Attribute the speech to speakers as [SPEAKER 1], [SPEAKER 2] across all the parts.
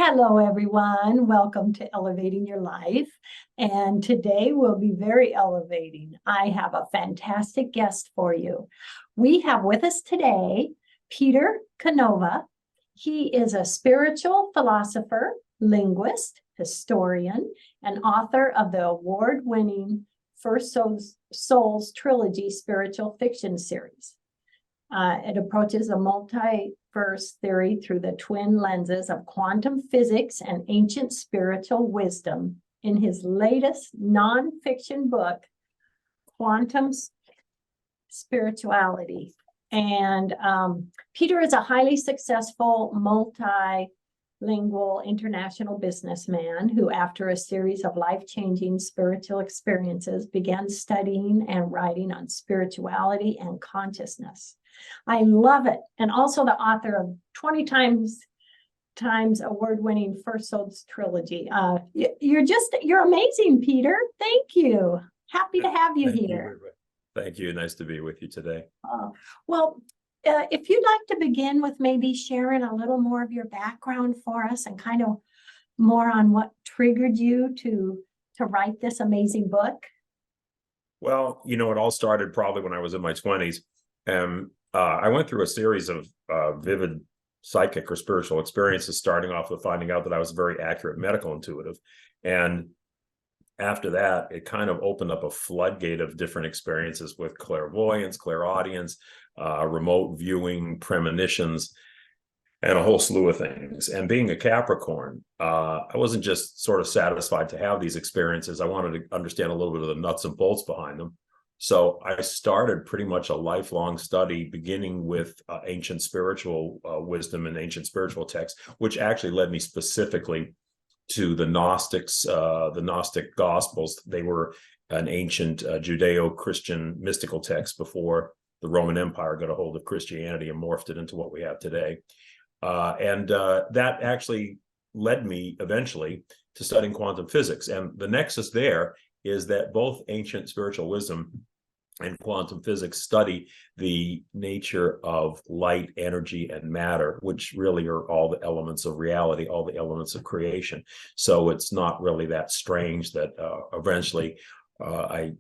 [SPEAKER 1] Hello, everyone. Welcome to Elevating Your Life. And today will be very elevating. I have a fantastic guest for you. We have with us today Peter Canova. He is a spiritual philosopher, linguist, historian, and author of the award-winning First Souls Trilogy spiritual fiction series. It approaches a multiverse theory through the twin lenses of quantum physics and ancient spiritual wisdom in his latest nonfiction book, Quantum Spirituality. And Peter is a highly successful multilingual international businessman who, after a series of life-changing spiritual experiences, began studying and writing on spirituality and consciousness. I love it. And also the author of 20 times award-winning First Souls Trilogy. You're amazing, Peter. Thank you. Happy to have you here.
[SPEAKER 2] Thank you. Nice to be with you today.
[SPEAKER 1] If you'd like to begin with maybe sharing a little more of your background for us and kind of more on what triggered you to write this amazing book.
[SPEAKER 2] Well, it all started probably when I was in my 20s. I went through a series of vivid psychic or spiritual experiences, starting off with finding out that I was a very accurate medical intuitive. And after that, it kind of opened up a floodgate of different experiences with clairvoyance, clairaudience, remote viewing, premonitions, and a whole slew of things. And being a Capricorn, I wasn't just sort of satisfied to have these experiences. I wanted to understand a little bit of the nuts and bolts behind them. So I started pretty much a lifelong study, beginning with ancient spiritual wisdom and ancient spiritual texts, which actually led me specifically to the Gnostics, the Gnostic Gospels. They were an ancient Judeo-Christian mystical text before the Roman Empire got a hold of Christianity and morphed it into what we have today. That actually led me eventually to studying quantum physics. And the nexus there is that both ancient spiritual wisdom and quantum physics study the nature of light, energy, and matter, which really are all the elements of reality, all the elements of creation. So it's not really that strange that eventually I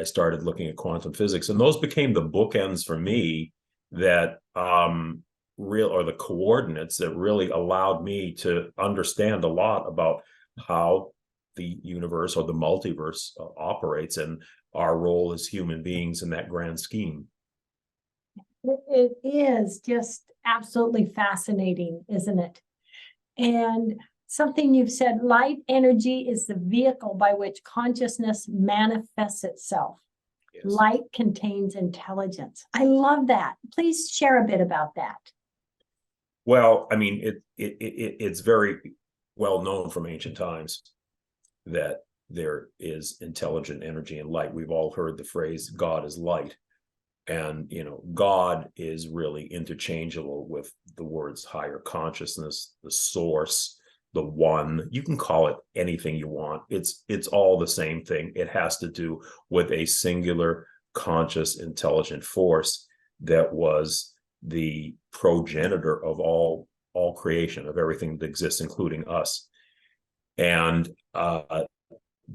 [SPEAKER 2] started looking at quantum physics, and those became the bookends for me that the coordinates that really allowed me to understand a lot about how the universe or the multiverse operates and our role as human beings in that grand scheme.
[SPEAKER 1] It is just absolutely fascinating, isn't it? And something you've said, light energy is the vehicle by which consciousness manifests itself. Yes. Light contains intelligence. I love that. Please share a bit about that.
[SPEAKER 2] Well, I mean, it's very well known from ancient times that there is intelligent energy and light. We've all heard the phrase, God is light. And, God is really interchangeable with the words higher consciousness, the source, the one. You can call it anything you want. It's all the same thing. It has to do with a singular, conscious, intelligent force that was the progenitor of all creation, of everything that exists, including us. And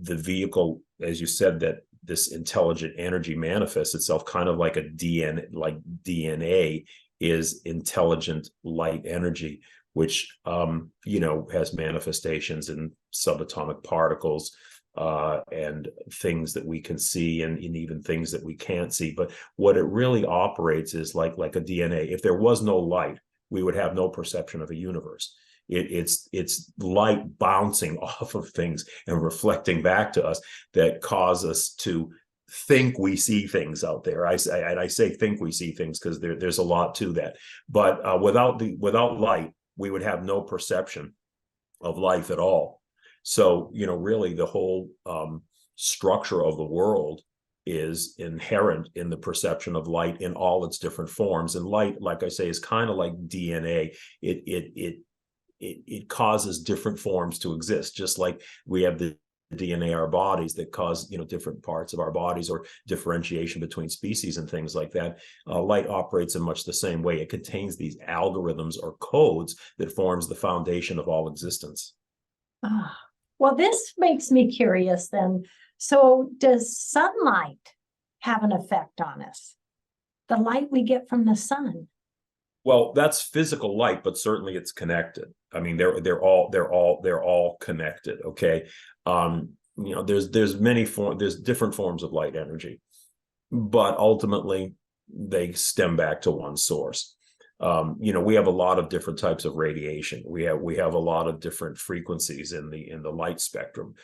[SPEAKER 2] the vehicle, as you said, that this intelligent energy manifests itself kind of like a DNA, like DNA is intelligent light energy, which, has manifestations in subatomic particles and things that we can see and even things that we can't see. But what it really operates is like a DNA. If there was no light, we would have no perception of a universe. It's light bouncing off of things and reflecting back to us that cause us to think we see things out there. I say think we see things because there's a lot to that. But without light, we would have no perception of life at all. So really the whole structure of the world is inherent in the perception of light in all its different forms. And light, like I say, is kind of like DNA. It causes different forms to exist, just like we have the DNA our bodies that cause, different parts of our bodies or differentiation between species and things like that. Light operates in much the same way. It contains these algorithms or codes that forms the foundation of all existence.
[SPEAKER 1] Well, this makes me curious then. So does sunlight have an effect on us? The light we get from the sun?
[SPEAKER 2] Well, that's physical light, but certainly it's connected. I mean, they're all connected. Okay. There's different forms of light energy, but ultimately they stem back to one source. We have a lot of different types of radiation. We have a lot of different frequencies in the light spectrum,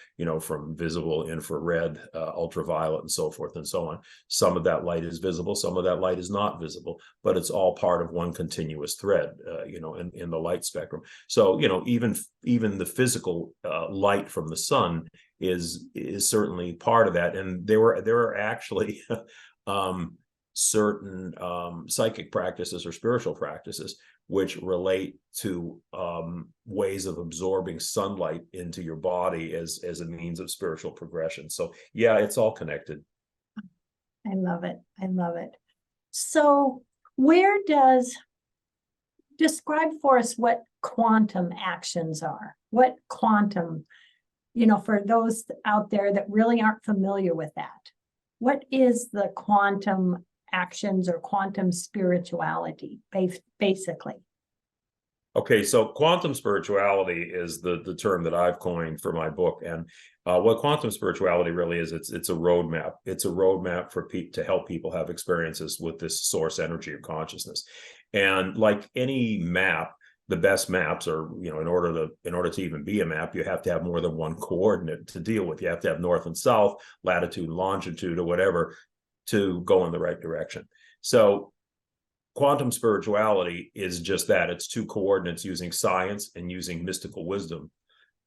[SPEAKER 2] from visible, infrared, ultraviolet, and so forth and so on. Some of that light is visible, some of that light is not visible, but it's all part of one continuous thread, in the light spectrum. So, even the physical light from the sun is certainly part of that. And there are actually certain psychic practices or spiritual practices which relate to ways of absorbing sunlight into your body as a means of spiritual progression. So yeah, it's all connected.
[SPEAKER 1] I love it. I love it. So describe for us what quantum actions are, what quantum, for those out there that really aren't familiar with that. What is the quantum actions or quantum spirituality, basically?
[SPEAKER 2] Okay, so quantum spirituality is the term that I've coined for my book. And what quantum spirituality really is, it's a roadmap. It's a roadmap to help people have experiences with this source energy of consciousness. And like any map, the best maps are, in order to even be a map, you have to have more than one coordinate to deal with. You have to have north and south, latitude and longitude, or whatever, to go in the right direction. So quantum spirituality is just that. It's two coordinates using science and using mystical wisdom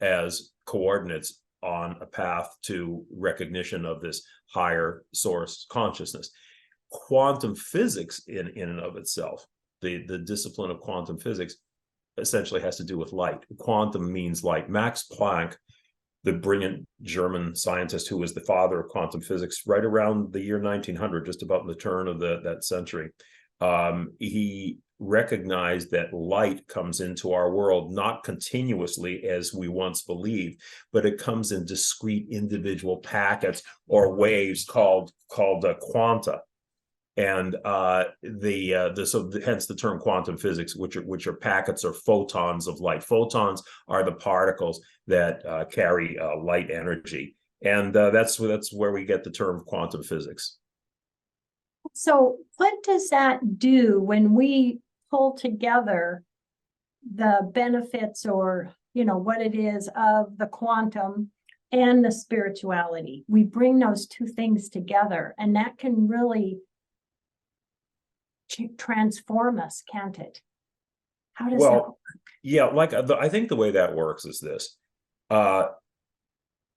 [SPEAKER 2] as coordinates on a path to recognition of this higher source consciousness. Quantum physics in and of itself, the discipline of quantum physics, essentially has to do with light. Quantum means light. Max Planck, the brilliant German scientist who was the father of quantum physics, right around the year 1900, just about in the turn of that century, he recognized that light comes into our world not continuously as we once believed, but it comes in discrete individual packets or waves called quanta. And so hence the term quantum physics, which are packets or photons of light. Photons are the particles that carry light energy, and that's where we get the term quantum physics.
[SPEAKER 1] So what does that do when we pull together the benefits, or what it is, of the quantum and the spirituality? We bring those two things together, and that can really transform us, can't it? How does that work?
[SPEAKER 2] Yeah, I think the way that works is this.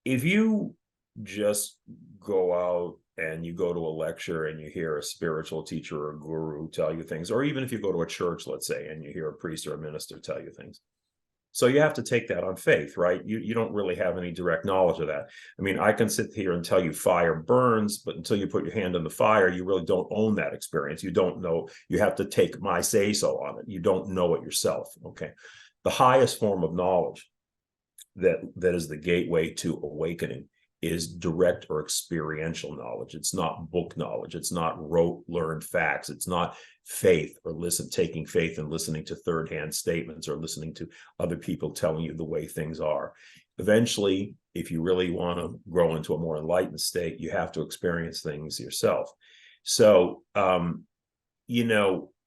[SPEAKER 2] If you just go out and you go to a lecture and you hear a spiritual teacher or a guru tell you things, or even if you go to a church, let's say, and you hear a priest or a minister tell you things, so you have to take that on faith, right? You don't really have any direct knowledge of that. I mean, I can sit here and tell you fire burns, but until you put your hand on the fire, you really don't own that experience. You don't know. You have to take my say-so on it. You don't know it yourself, okay? The highest form of knowledge that is the gateway to awakening is direct or experiential knowledge. It's not book knowledge. It's not rote learned facts. It's not faith or taking faith and listening to third-hand statements or listening to other people telling you the way things are. Eventually, if you really want to grow into a more enlightened state, you have to experience things yourself. So,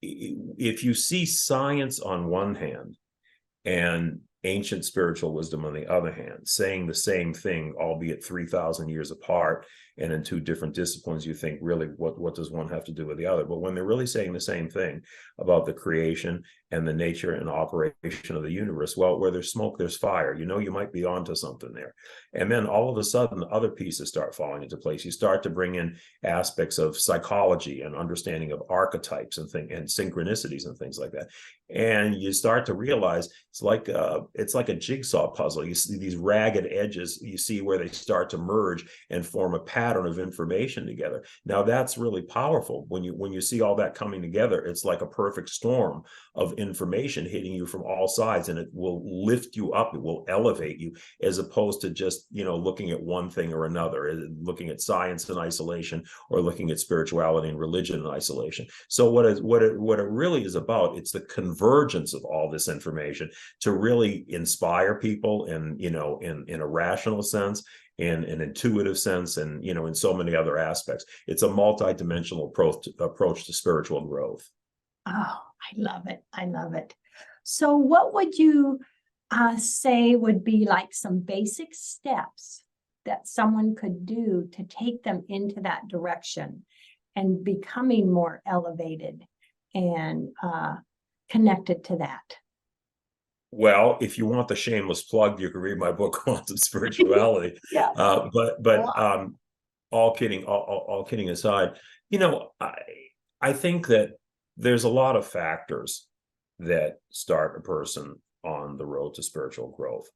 [SPEAKER 2] if you see science on one hand and ancient spiritual wisdom on the other hand, saying the same thing, albeit 3,000 years apart and in two different disciplines, you think, really, what does one have to do with the other? But when they're really saying the same thing about the creation and the nature and operation of the universe, well, where there's smoke, there's fire. You might be onto something there. And then all of a sudden, other pieces start falling into place. You start to bring in aspects of psychology and understanding of archetypes and synchronicities and things like that. And you start to realize it's like it's like a jigsaw puzzle. You see these ragged edges, you see where they start to merge and form a pattern of information together. Now that's really powerful. When you see all that coming together, it's like a perfect storm of information hitting you from all sides, and it will lift you up, it will elevate you, as opposed to just, looking at one thing or another, looking at science in isolation or looking at spirituality and religion in isolation. So what it really is about, it's the convergence of all this information to really inspire people, and in a rational sense, in an intuitive sense, and in so many other aspects. It's a multi-dimensional approach to spiritual growth.
[SPEAKER 1] Oh, I love it. I love it. So what would you say would be like some basic steps that someone could do to take them into that direction and becoming more elevated and connected to that?
[SPEAKER 2] Well, if you want the shameless plug, you can read my book, Quantum Spirituality.
[SPEAKER 1] Yeah.
[SPEAKER 2] But all kidding aside, I think that there's a lot of factors that start a person on the road to spiritual growth.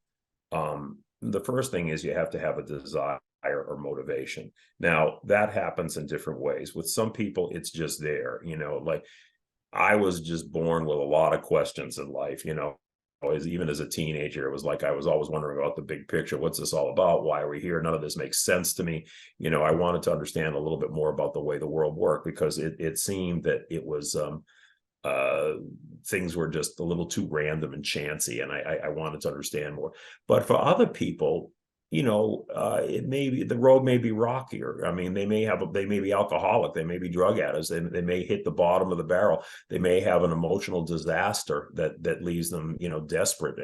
[SPEAKER 2] The first thing is you have to have a desire or motivation. Now, that happens in different ways. With some people, it's just there, like I was just born with a lot of questions in life, even as a teenager. It was like I was always wondering about the big picture. What's this all about? Why are we here? None of this makes sense to me. I wanted to understand a little bit more about the way the world worked, because it seemed that it was things were just a little too random and chancy, and I wanted to understand more. But for other people, it may be, the road may be rockier. I mean, they may be alcoholic, they may be drug addicts, they may hit the bottom of the barrel, they may have an emotional disaster that leaves them, desperate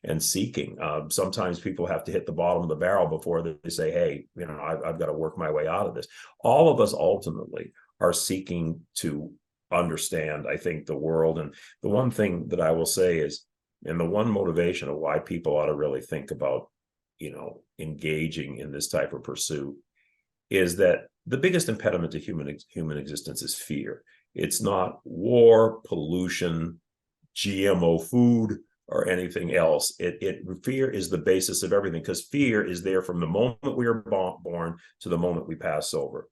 [SPEAKER 2] and seeking. Sometimes people have to hit the bottom of the barrel before they say, hey, I've got to work my way out of this. All of us ultimately are seeking to understand, I think, the world. And the one thing that I will say is, and the one motivation of why people ought to really think about engaging in this type of pursuit, is that the biggest impediment to human existence is fear. It's not war, pollution, GMO food, or anything else. Fear is the basis of everything, because fear is there from the moment we are born to the moment we pass over.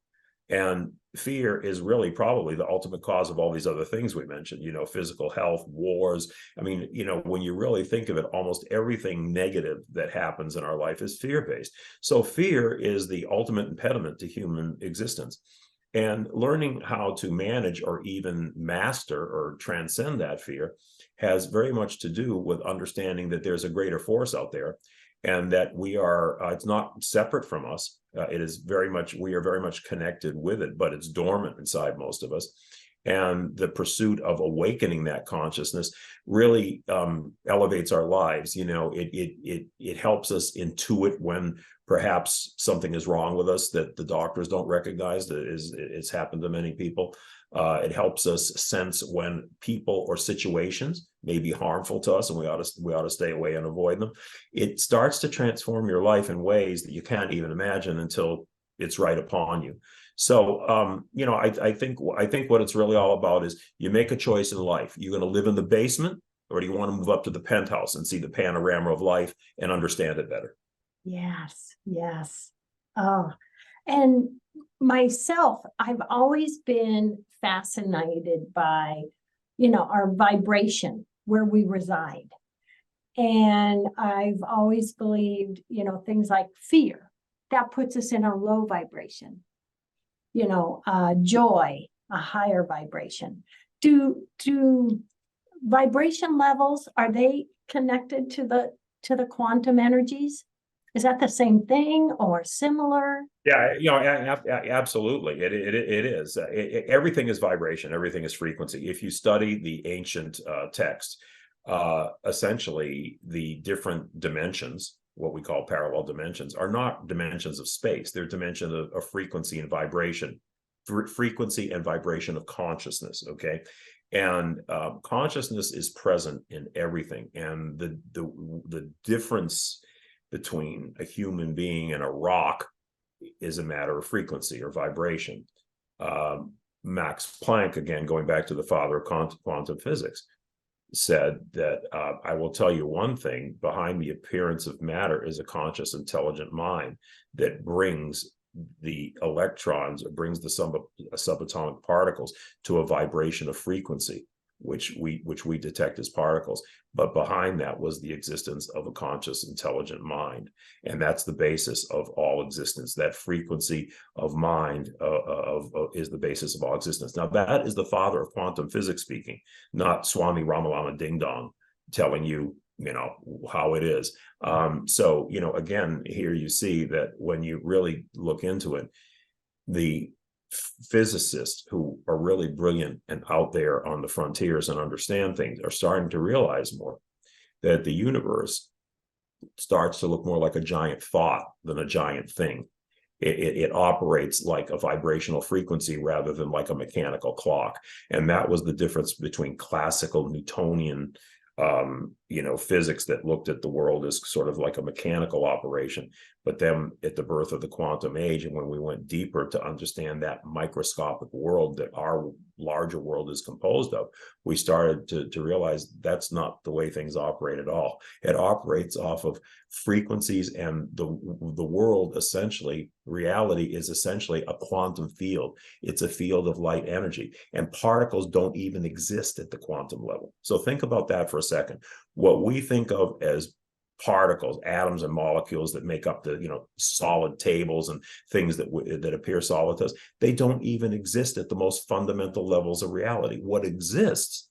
[SPEAKER 2] And fear is really probably the ultimate cause of all these other things we mentioned, physical health, wars. I mean, when you really think of it, almost everything negative that happens in our life is fear-based. So fear is the ultimate impediment to human existence. And learning how to manage or even master or transcend that fear has very much to do with understanding that there's a greater force out there, and that we are, it's not separate from us. It is we are very much connected with it, but it's dormant inside most of us. And the pursuit of awakening that consciousness really elevates our lives. It helps us intuit when perhaps something is wrong with us that the doctors don't recognize. It's happened to many people. It helps us sense when people or situations may be harmful to us, and we ought to stay away and avoid them. It starts to transform your life in ways that you can't even imagine until it's right upon you. So, I think what it's really all about is, you make a choice in life. You're going to live in the basement, or do you want to move up to the penthouse and see the panorama of life and understand it better?
[SPEAKER 1] Yes, yes. Oh, and myself, I've always been fascinated by, our vibration, where we reside. And I've always believed, things like fear, that puts us in a low vibration. Joy, a higher vibration. Do vibration levels, are they connected to the quantum energies? Is that the same thing or similar?
[SPEAKER 2] Yeah, absolutely. It is. Everything is vibration. Everything is frequency. If you study the ancient texts, essentially the different dimensions, what we call parallel dimensions, are not dimensions of space. They're dimensions of frequency and vibration, frequency and vibration of consciousness. Okay. And consciousness is present in everything. And the difference between a human being and a rock is a matter of frequency or vibration. Max Planck, again, going back to the father of quantum physics, said that I will tell you one thing: behind the appearance of matter is a conscious, intelligent mind that brings the electrons, or brings the subatomic particles to a vibration of frequency, which we detect as particles. But behind that was the existence of a conscious, intelligent mind, and that's the basis of all existence. That frequency of mind is the basis of all existence. Now, that is the father of quantum physics speaking, not Swami Ramalama Ding Dong telling you, how it is. So, again, here you see that when you really look into it, the physicists who are really brilliant and out there on the frontiers and understand things are starting to realize more that the universe starts to look more like a giant thought than a giant thing. It operates like a vibrational frequency rather than like a mechanical clock. And that was the difference between classical Newtonian physics that looked at the world as sort of like a mechanical operation. But then at the birth of the quantum age, and when we went deeper to understand that microscopic world that our larger world is composed of, we started to realize that's not the way things operate at all. It operates off of frequencies, and the world, essentially, reality is essentially a quantum field. It's a field of light energy, and particles don't even exist at the quantum level. So think about that for a second. What we think of as particles, atoms and molecules that make up the solid tables and things that appear solid to us, they don't even exist at the most fundamental levels of reality. What exists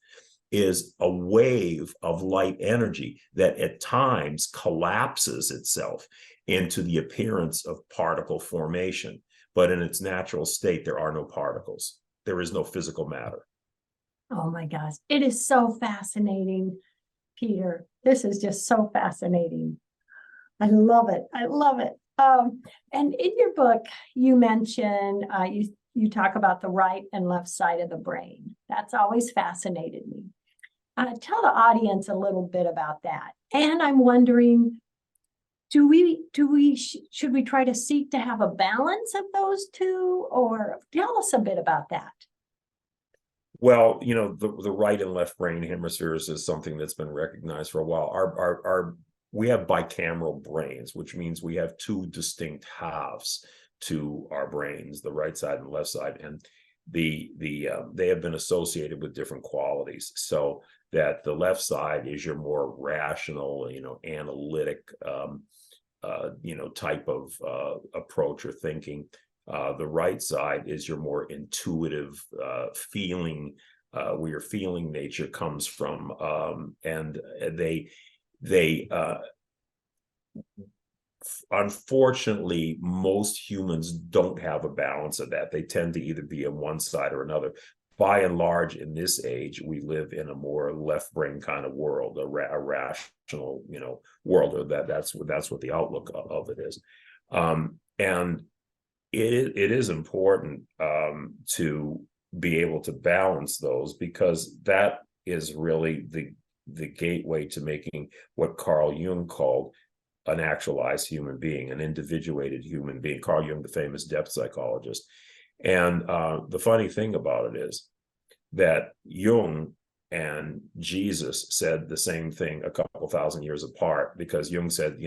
[SPEAKER 2] is a wave of light energy that at times collapses itself into the appearance of particle formation. But in its natural state, there are no particles. There is no physical matter.
[SPEAKER 1] Oh my gosh, it is so fascinating, Peter. This is just so fascinating. I love it. I love it. And in your book, you mention, you talk about the right and left side of the brain. That's always fascinated me. Tell the audience a little bit about that. And I'm wondering, should we try to seek to have a balance of those two, or tell us a bit about that?
[SPEAKER 2] Well, the right and left brain hemispheres is something that's been recognized for a while. We have bicameral brains, which means we have two distinct halves to our brains, the right side and the left side, and they have been associated with different qualities. So that the left side is your more rational, analytic, type of approach or thinking. The right side is your more intuitive feeling, where your feeling nature comes from, and they unfortunately, most humans don't have a balance of that. They tend to either be on one side or another. By and large, in this age, we live in a more left brain kind of world, a rational, world, or that's what the outlook of it is, and it is important to be able to balance those, because that is really the gateway to making what Carl Jung called an actualized human being, an individuated human being. Carl Jung, the famous depth psychologist. And the funny thing about it is that Jung and Jesus said the same thing a couple thousand years apart, because Jung said,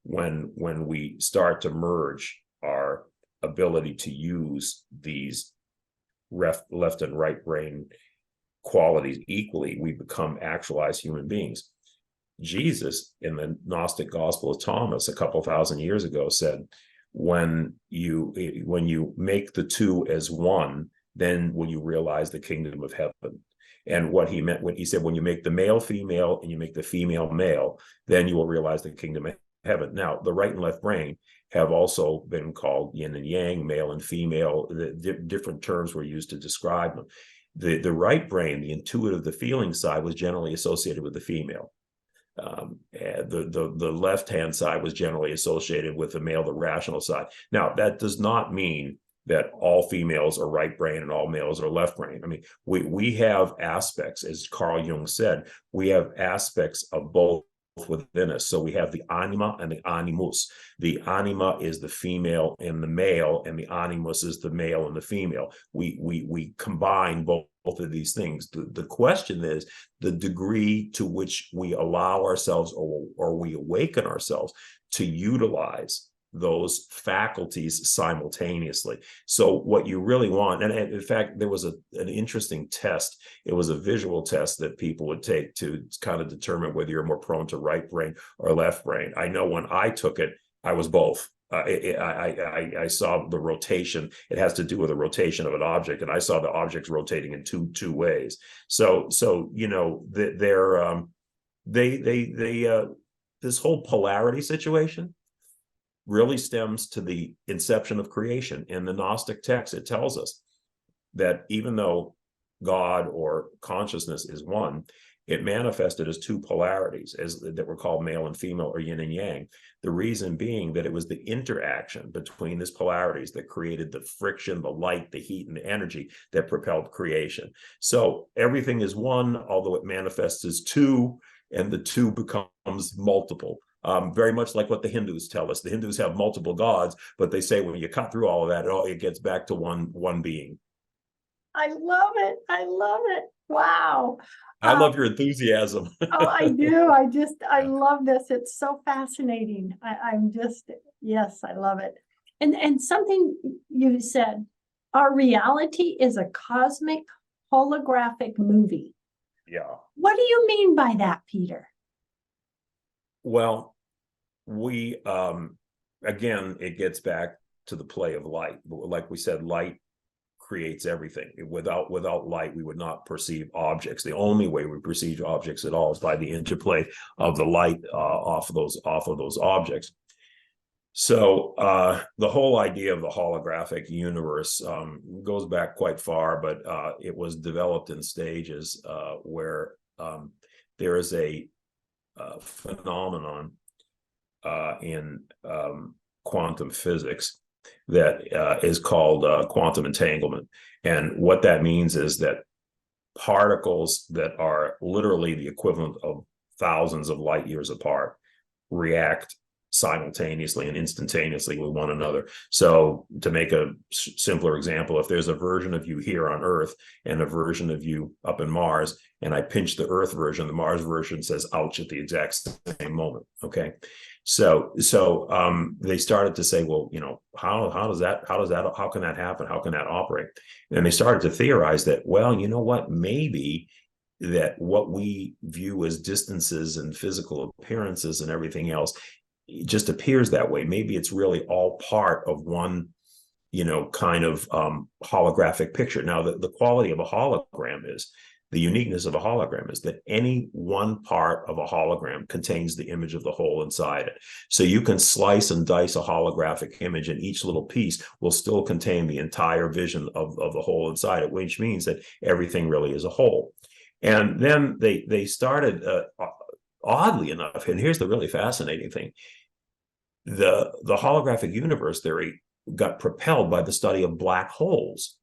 [SPEAKER 2] when we start to merge our ability to use these left and right brain qualities equally, we become actualized human beings. Jesus, in the Gnostic Gospel of Thomas a couple thousand years ago, said, when you make the two as one, then will you realize the kingdom of heaven. And what he meant when he said, when you make the male female and you make the female male, then you will realize the kingdom of heaven. Now, the right and left brain have also been called yin and yang, male and female. Different terms were used to describe them. The right brain, the intuitive, the feeling side, was generally associated with the female. The left-hand side was generally associated with the male, the rational side. Now, that does not mean that all females are right brain and all males are left brain. I mean, we have aspects, as Carl Jung said, we have aspects of both within us. So we have the anima and the animus. The anima is the female and the male, and the animus is the male and the female. We combine both of these things. The question is the degree to which we allow ourselves, or we awaken ourselves to utilize those faculties simultaneously. So what you really want, and in fact, there was an interesting test. It was a visual test that people would take to kind of determine whether you're more prone to right brain or left brain. I know when I took it, I was both. I saw the rotation. It has to do with the rotation of an object, and I saw the objects rotating in two ways. So you know, this whole polarity situation really stems to the inception of creation. In the Gnostic text, it tells us that even though God or consciousness is one, it manifested as two polarities that were called male and female, or yin and yang. The reason being that it was the interaction between these polarities that created the friction, the light, the heat, and the energy that propelled creation. So everything is one, although it manifests as two, and the two becomes multiple. Very much like what the Hindus tell us. The Hindus have multiple gods, but they say when you cut through all of that, it gets back to one being.
[SPEAKER 1] I love it. I love it. Wow.
[SPEAKER 2] I love your enthusiasm.
[SPEAKER 1] Oh, I do. I love this. It's so fascinating. I'm just, yes, I love it. And something you said, our reality is a cosmic holographic movie.
[SPEAKER 2] Yeah.
[SPEAKER 1] What do you mean by that, Peter?
[SPEAKER 2] Well, we again, it gets back to the play of light. Like we said, light creates everything. Without light, we would not perceive objects. The only way we perceive objects at all is by the interplay of the light off of those objects. So the whole idea of the holographic universe goes back quite far, but it was developed in stages where there is a phenomenon in quantum physics that is called quantum entanglement. And what that means is that particles that are literally the equivalent of thousands of light years apart react simultaneously and instantaneously with one another. So to make a simpler example, if there's a version of you here on Earth and a version of you up in Mars, and I pinch the Earth version, the Mars version says ouch at the exact same moment. Okay. So they started to say, well, you know, how can that happen? How can that operate? And they started to theorize that, well, you know what, maybe that what we view as distances and physical appearances and everything else just appears that way. Maybe it's really all part of one, you know, kind of holographic picture. Now, the quality of a hologram is, the uniqueness of a hologram is that any one part of a hologram contains the image of the whole inside it. So you can slice and dice a holographic image, and each little piece will still contain the entire vision of the whole inside it, which means that everything really is a whole. And then they started, oddly enough, and here's the really fascinating thing, the holographic universe theory got propelled by the study of black holes.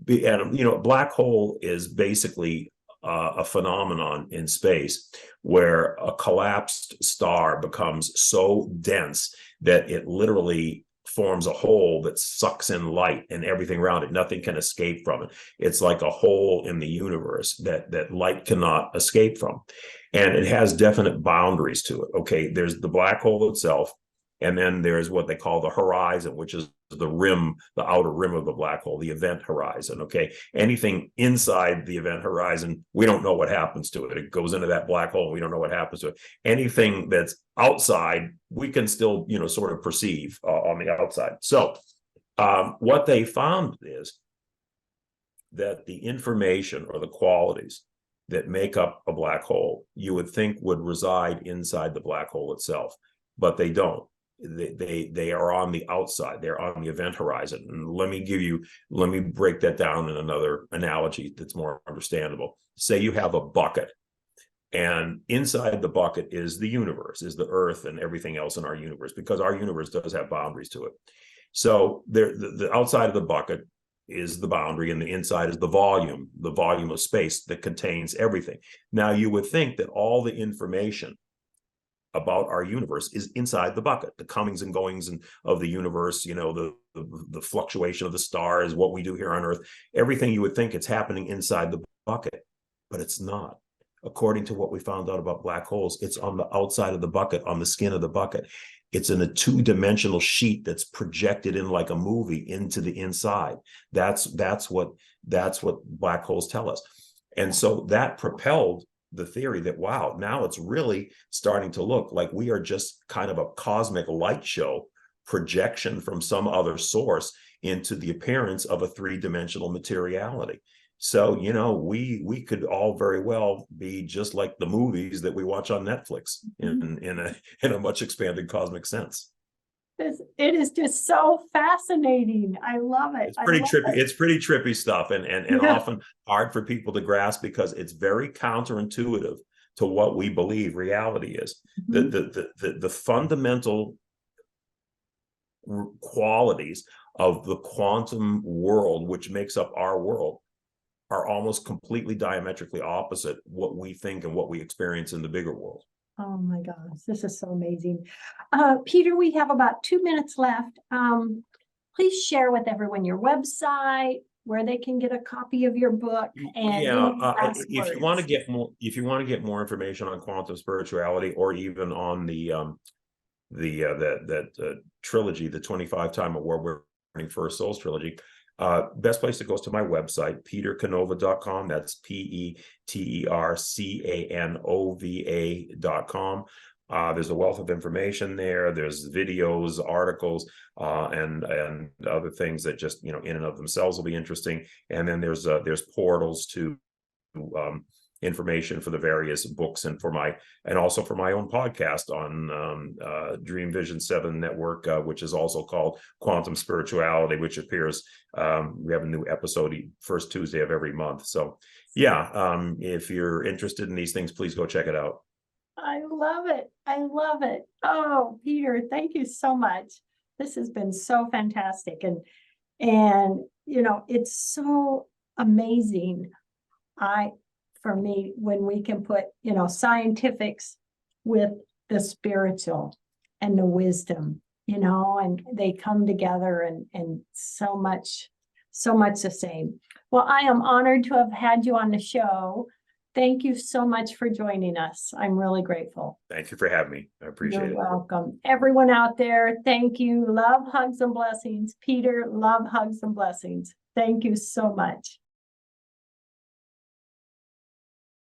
[SPEAKER 2] And, you know, black hole is basically a phenomenon in space where a collapsed star becomes so dense that it literally forms a hole that sucks in light and everything around it. Nothing can escape from it. It's like a hole in the universe that light cannot escape from. And it has definite boundaries to it. Okay, there's the black hole itself, and then there's what they call the horizon, which is the rim, the outer rim of the black hole, the event horizon. Okay. Anything inside the event horizon, we don't know what happens to it. It goes into that black hole. We don't know what happens to it. Anything that's outside, we can still, you know, sort of perceive on the outside. So what they found is that the information or the qualities that make up a black hole, you would think would reside inside the black hole itself, but they don't. They are on the outside. They're on the event horizon. And let me break that down in another analogy that's more understandable. Say you have a bucket, and inside the bucket is the universe, is the Earth and everything else in our universe, because our universe does have boundaries to it. So the outside of the bucket is the boundary, and the inside is the volume of space that contains everything. Now, you would think that all the information about our universe is inside the bucket. The comings and goings of the universe, the fluctuation of the stars, what we do here on Earth, everything you would think it's happening inside the bucket, but it's not. According to what we found out about black holes, it's on the outside of the bucket, on the skin of the bucket. It's in a two-dimensional sheet that's projected in like a movie into the inside. That's what black holes tell us. And so that propelled the theory that, wow, now it's really starting to look like we are just kind of a cosmic light show projection from some other source into the appearance of a three-dimensional materiality. So, we could all very well be just like the movies that we watch on Netflix in a much expanded cosmic sense.
[SPEAKER 1] It is just so fascinating. I love it.
[SPEAKER 2] It's pretty trippy. It's pretty trippy stuff, and often hard for people to grasp because it's very counterintuitive to what we believe reality is. The fundamental qualities of the quantum world, which makes up our world, are almost completely diametrically opposite what we think and what we experience in the bigger world.
[SPEAKER 1] Oh my gosh, this is so amazing. Peter, we have about 2 minutes left. Please share with everyone your website, where they can get a copy of your book. And
[SPEAKER 2] if you want to get more information on quantum spirituality, or even on the trilogy, the 25-time award-winning First Souls Trilogy, best place to go is to my website, petercanova.com. That's petercanova.com. There's a wealth of information there. There's videos, articles, and other things that just, in and of themselves will be interesting. And then there's portals to information for the various books and also for my own podcast on Dream Vision 7 Network, which is also called Quantum Spirituality, which appears, we have a new episode first Tuesday of every month. So if you're interested in these things, please go check it out.
[SPEAKER 1] I love it. I love it. Oh, Peter, thank you so much. This has been so fantastic. And it's so amazing. For me, when we can put, scientifics with the spiritual and the wisdom, and they come together and so much the same. Well, I am honored to have had you on the show. Thank you so much for joining us. I'm really grateful.
[SPEAKER 2] Thank you for having me. I appreciate it.
[SPEAKER 1] You're welcome. Everyone out there, thank you. Love, hugs, and blessings. Peter, love, hugs, and blessings. Thank you so much.